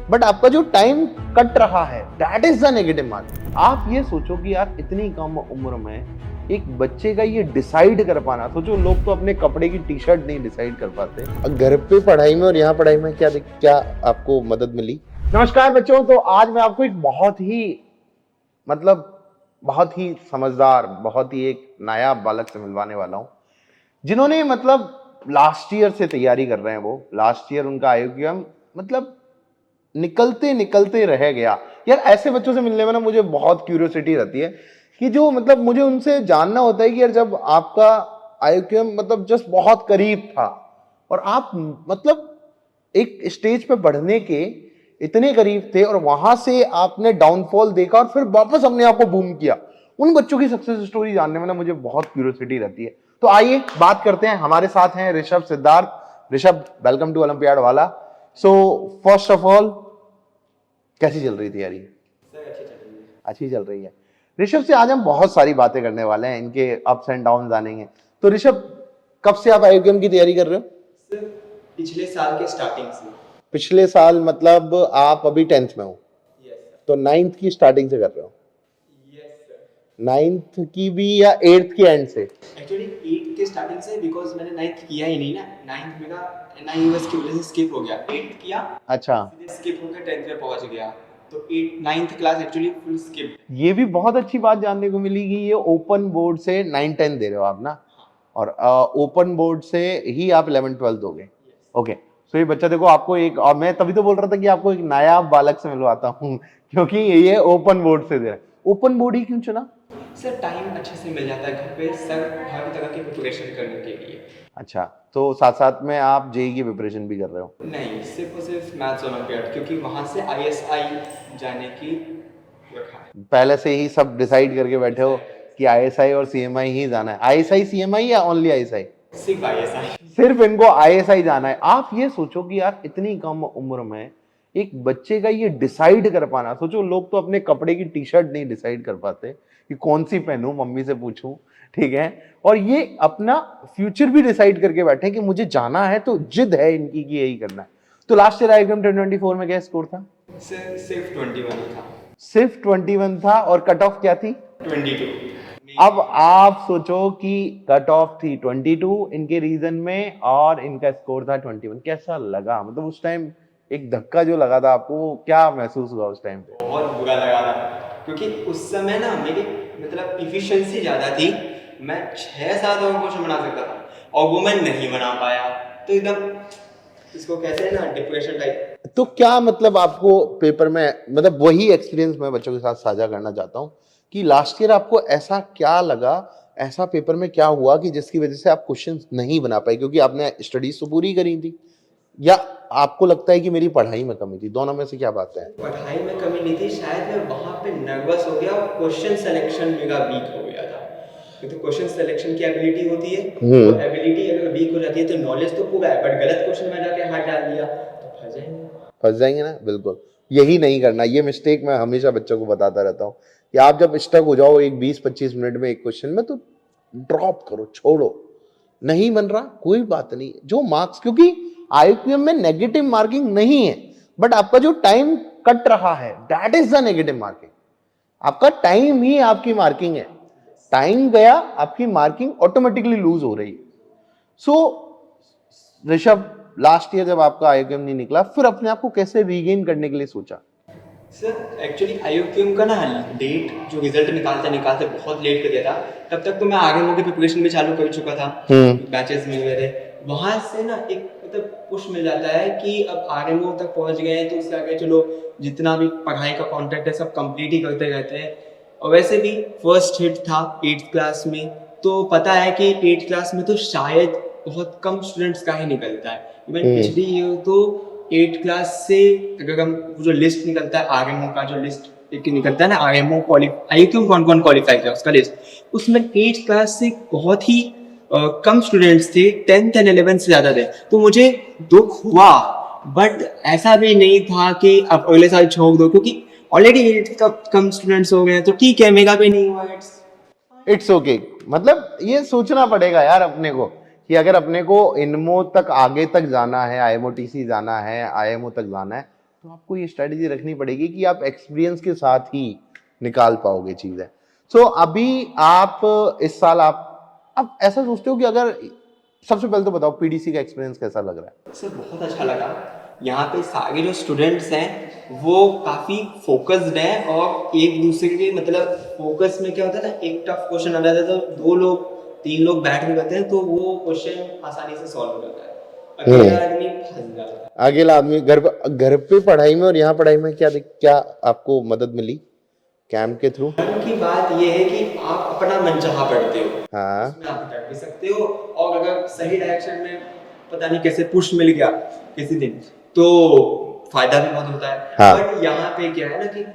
But आपका जो time cut रहा है that is the negative mark. आप ये सोचो कि यार इतनी कम उम्र में एक बच्चे का ये डिसाइड कर पाना, सोचो लोग तो अपने कपड़े की टी शर्ट नहीं डिसाइड कर पाते। घर पे पढ़ाई में और यहाँ पढ़ाई में क्या आपको मदद मिली? नमस्कार बच्चों, तो आज मैं आपको एक बहुत ही समझदार, बहुत ही एक नायाब बालक से मिलवाने वाला हूं, जिन्होंने लास्ट ईयर से तैयारी कर रहे हैं। वो लास्ट ईयर उनका आईक्यूएम निकलते निकलते रह गया। यार ऐसे बच्चों से मिलने में ना मुझे बहुत क्यूरियोसिटी रहती है कि जो मुझे उनसे जानना होता है कि यार जब आपका आईक्यूएम जस्ट बहुत करीब था और आप एक स्टेज पे बढ़ने के इतने करीब थे और वहां से आपने डाउनफॉल देखा और फिर वापस अपने आप को बूम किया, उन बच्चों की सक्सेस स्टोरी जानने में ना मुझे बहुत क्यूरियोसिटी रहती है। तो आइए बात करते हैं। हमारे साथ हैं Rishabh Siddharth. Rishabh, welcome to Olympiad वाला। सो फर्स्ट ऑफ ऑल, कैसी चल रही तैयारी? अच्छी चल रही है। ऋषभ से आज हम बहुत सारी बातें करने वाले हैं, इनके अप्स एंड डाउन जानेंगे। तो ऋषभ, कब से आप आईक्यूएम की तैयारी कर रहे हो? सर, पिछले साल के स्टार्टिंग से। पिछले साल आप अभी 10th में हो? Yes sir. तो 9th की स्टार्टिंग से कर रहे हो? Yes sir. 9th की भी या 8th के एंड से? एक्चुअली 8 के स्टार्टिंग से, बिकॉज मैंने 9th किया ही नहीं ना। 9th मेरा NIUS की वजह से स्किप हो गया। 8th किया, अच्छा, स्किप होकर 10th में पहुंच गया। तो 9th class actually full skip. ये भी बहुत अच्छी बात जानने को मिली कि ये ओपन बोर्ड से 9-10 दे रहे हो आप ना, और ओपन बोर्ड से ही आप 11-12 दोगे। ओके, सो ये बच्चा देखो आपको एक, और मैं तभी तो बोल रहा था कि आपको एक नायाब बालक से मिलवाता हूँ क्योंकि ये ओपन बोर्ड से दे रहा है। ओपन बोर्ड ही क्यों चुना? सर, टाइम अच्छे से मिल जाता है घर पे सर हर तरह की प्रिपरेशन करने के लिए। अच्छा, तो साथ साथ में आप जेईई की प्रिपरेशन भी कर रहे हो? नहीं, सिर्फ और सिर्फ मैथ्स ओलंपियाड, क्योंकि वहाँ से ISI जाने की रखा है। पहले से ही सब डिसाइड करके बैठे हो कि ISI और CMI ही जाना है? ISI CMI या ओनली ISI? सिर्फ ISI। सिर्फ इनको ISI जाना है। आप ये सोचो कि यार इतनी कम उम्र में एक बच्चे का ये डिसाइड कर पाना, सोचो लोग तो अपने कपड़े की टी शर्ट नहीं डिसाइड कर पाते कि कौन सी पहनूं, मम्मी से पूछूं, ठीक है, और ये अपना फ्यूचर भी डिसाइड करके बैठे कि मुझे जाना है, तो जिद है इनकी कि यही करना है। तो लास्ट ईयर आईक्यूएम 2024 में क्या स्कोर था? सिर्फ 21 था। सिर्फ 21 था, और कट ऑफ क्या थी? 22। अब आप सोचो कि कट ऑफ थी 22 इनके रीजन में और इनका स्कोर था 21। कैसा लगा? उस टाइम एक धक्का जो लगा था आपको, क्या महसूस हुआ उस टाइम पे? बहुत बुरा लगा था, क्योंकि उस समय ना मेरी इफिशिएंसी ज़्यादा थी। मैं 6-7 और क्वेश्चन बना सकता था और वो मैं नहीं बना पाया। तो एकदम इसको कहते हैं ना, डिप्रेशन टाइप। तो क्या आपको पेपर में वही एक्सपीरियंस मैं बच्चों के साथ साझा करना चाहता हूँ कि लास्ट ईयर आपको ऐसा क्या लगा, ऐसा पेपर में क्या हुआ कि जिसकी वजह से आप क्वेश्चंस नहीं बना पाए? क्योंकि आपने स्टडीज तो पूरी करी थी, या आपको लगता है कि मेरी पढ़ाई में कमी थी? दोनों में से क्या बात है? पढ़ाई में कमी नहीं थी, शायद मैं वहाँ पे नर्वस हो गया और क्वेश्चन सिलेक्शन मेरा वीक हो गया था। तो क्वेश्चन सिलेक्शन की एबिलिटी होती है, तो एबिलिटी अगर वीक हो जाती है तो नॉलेज तो पूरा है, बट गलत क्वेश्चन में जाके हाथ डाल दिया तो फंस जाएंगे ना। बिल्कुल यही नहीं करना। ये मिस्टेक मैं हमेशा बच्चों को बताता रहता हूँ कि आप जब स्टक हो जाओ एक 20-25 मिनट में एक क्वेश्चन में, तो ड्रॉप करो, छोड़ो। नहीं बन रहा, कोई बात नहीं। जो मार्क्स, क्योंकि आईक्यूएम में नेगेटिव मार्किंग नहीं है, बट आपका जो टाइम कट रहा है that is the negative marking. आपका टाइम ही आपकी मार्किंग है। टाइम गया, आपकी मार्किंग ऑटोमेटिकली लूज हो रही है। सो ऋषभ, लास्ट ईयर जब आपका आईक्यूएम नहीं निकला, फिर अपने आप को कैसे रीगेन करने के लिए सोचा? सर, एक्चुअली आईक्यूएम का ना डेट जो रिजल्ट निकालते बहुत लेट कर दिया था। तब तक तो मैं आगे की प्रिपरेशन भी चालू कर चुका था, बैचेस मिल गए थे। वहाँ से ना एक पुश मिल जाता है कि अब आरएमओ तक पहुँच गए हैं, तो उससे आगे चलो जितना भी पढ़ाई का कॉन्ट्रैक्ट है सब कंप्लीट ही करते रहते हैं। और वैसे भी फर्स्ट हिट था 8th क्लास में, तो पता है कि 8th क्लास में तो शायद बहुत कम स्टूडेंट्स का ही निकलता है। इवन पिछली ईयर तो 8th क्लास से अगर हम जो लिस्ट निकलता है आरएमओ का, जो लिस्ट एक निकलता है ना, आरएमओ आईक्यूएम कौन कौन क्वालिफाई किया उसका लिस्ट, उसमें 8th क्लास से बहुत ही कम स्टूडेंट्स थे, 10th एंड 11th से ज्यादा थे। तो मुझे दुख हुआ, बट ऐसा भी नहीं था कि अब अगले साल छोड़ दो, क्योंकि ऑलरेडी 8th का कम स्टूडेंट्स हो गए, तो ठीक है, मेगा भी नहीं हुआ, इट्स ओके। ये सोचना पड़ेगा यार अपने को कि अगर अपने को इनमो तक आगे तक जाना है, IMOTC जाना है, IMO तक जाना है, तो आपको ये स्ट्रेटेजी रखनी पड़ेगी कि आप एक्सपीरियंस के साथ ही निकाल पाओगे चीजें। सो अभी आप इस साल आप ऐसा सोचते हो कि अगर, सबसे पहले तो बताओ पीडीसी का एक्सपीरियंस कैसा लग रहा है? सर बहुत अच्छा लगा। यहाँ पे सारे जो स्टूडेंट्स हैं वो काफ़ी फोकस्ड हैं और एक दूसरे के मतलब फोकस में क्या होता है ना, एक टफ क्वेश्चन आ जाता है तो 2 लोग 3 लोग बैठ के करते हैं तो वो क्वेश्चन आसानी से सॉल्व हो जाता है। अकेला आदमी फंस जाता है। अकेला आदमी घर पे पढ़ाई में और यहाँ पढ़ाई में क्या आपको मदद मिली कैंप के थ्रू? की बात ये है कि आप अपना मनचाहा पढ़ते हो, हाँ उसमें आप भटक भी सकते हो और अगर सही डायरेक्शन में पता नहीं कैसे पुश मिल गया किसी दिन तो फायदा भी बहुत होता है। हाँ। बट यहाँ पे क्या है ना कि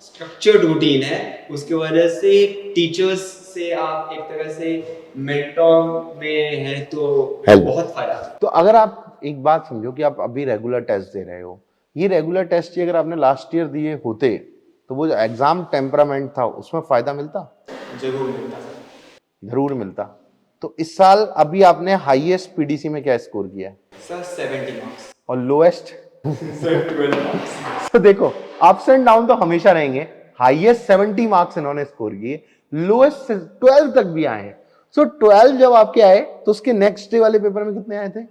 स्ट्रक्चर्ड रूटीन है, उसकी वजह से टीचर्स से आप एक तरह से मेंटोर में है तो Help. बहुत फायदा। तो अगर आप एक बात समझो कि आप अभी रेगुलर टेस्ट दे रहे हो, ये रेगुलर टेस्ट ही अगर आपने लास्ट ईयर दिए होते तो वो जो एग्जाम टेम्परामेंट था उसमें फायदा मिलता? जरूर मिलता जरूर मिलता। तो इस साल अभी आपने हाईएस्ट पीडीसी में क्या स्कोर किया है? सर 70 मार्क्स और लोएस्ट? Sir 12 marks. तो देखो अप्स एंड डाउन तो हमेशा रहेंगे। हाईएस्ट 70 मार्क्स इन्होंने स्कोर किए, लोएस्ट 12 तक भी आए हैं। सो 12 जब आपके आए तो उसके नेक्स्ट डे वाले पेपर में कितने आए थे?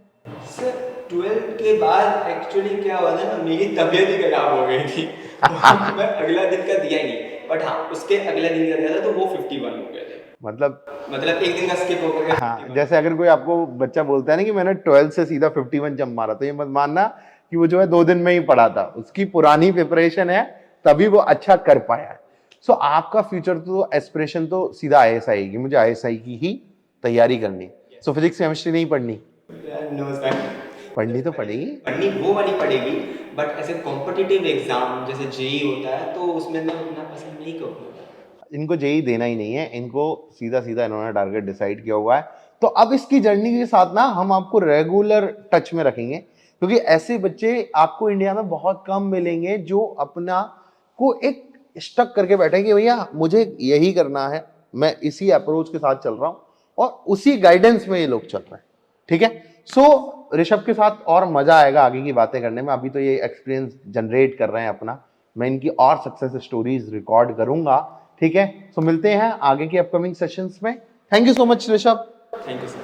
सर 12 के बाद एक्चुअली क्या हुआ था ना, मेरी तबीयत ही खराब हो गई थी मैं अगला दिन का दिया ही नहीं, बट हाँ उसके अगले दिन का दिया था तो वो 51 हो गए थे। मतलब एक दिन का स्किप हो गया। हाँ, जैसे अगर कोई आपको बच्चा बोलता है ना कि मैंने 12 से सीधा 51 जंप मारा, तो ये मत मानना कि वो जो है 2 दिन में ही पढ़ा था, उसकी पुरानी प्रिपरेशन है तभी वो अच्छा कर पाया है। सो आपका फ्यूचर तो एस्पिरेशन तो सीधा आईएसआई की, मुझे आईएसआई की ही तैयारी करनी। सो फिजिक्स केमिस्ट्री नहीं पढ़नी? नो सर, पढ़नी तो पड़ेगी। पढ़नी वो वाली पड़ेगी, बट ऐसे कॉम्पिटिटिव एग्जाम जैसे जेई होता है तो उसमें मैं उतना पसंद नहीं करूँगा। इनको जेई देना ही नहीं है, इनको सीधा सीधा इन्होंने टारगेट डिसाइड किया हुआ है। तो अब इसकी जर्नी के साथ ना हम आपको रेगुलर टच में रखेंगे, क्योंकि ऐसे बच्चे आपको इंडिया में बहुत कम मिलेंगे जो अपना को एक स्टक करके बैठे कि भैया मुझे यही करना है, मैं इसी अप्रोच के साथ चल रहा हूँ, और उसी गाइडेंस में ये लोग चल रहे हैं। ठीक है। सो ऋषभ के साथ और मजा आएगा आगे की बातें करने में। अभी तो ये एक्सपीरियंस जनरेट कर रहे हैं अपना, मैं इनकी और सक्सेस स्टोरीज रिकॉर्ड करूंगा। ठीक है। सो मिलते हैं आगे के अपकमिंग सेशंस में। Thank you so much Rishabh. Thank you sir.